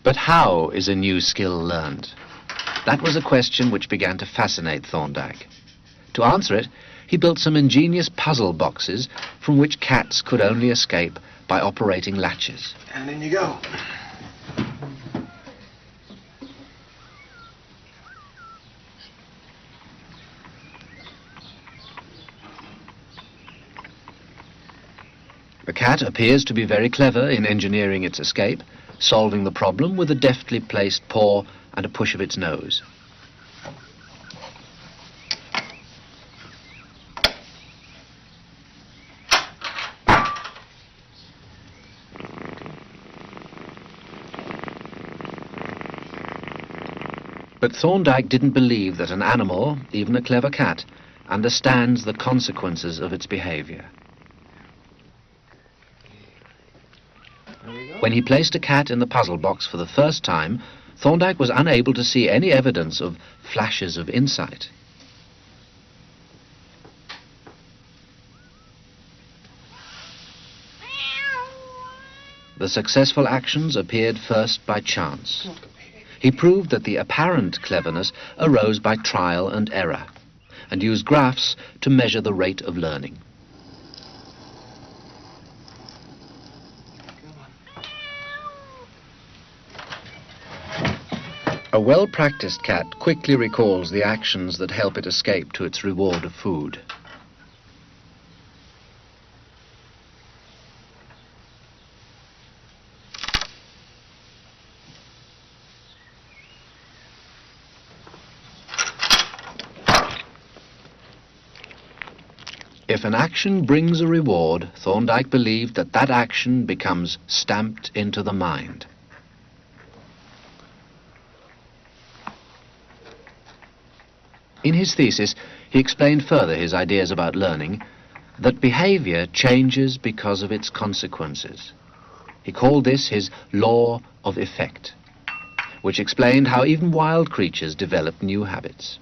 But how is a new skill learned? That was a question which began to fascinate Thorndike. To answer it, he built some ingenious puzzle boxes from which cats could only escape by operating latches. And in you go. The cat appears to be very clever in engineering its escape, solving the problem with a deftly placed paw and a push of its nose. But Thorndike didn't believe that an animal, even a clever cat, understands the consequences of its behavior. When he placed a cat in the puzzle box for the first time, Thorndike was unable to see any evidence of flashes of insight. The successful actions appeared first by chance. He proved that the apparent cleverness arose by trial and error, and used graphs to measure the rate of learning. A well-practiced cat quickly recalls the actions that help it escape to its reward of food. If an action brings a reward, Thorndike believed that that action becomes stamped into the mind. In his thesis, he explained further his ideas about learning, that behavior changes because of its consequences. He called this his law of effect, which explained how even wild creatures develop new habits.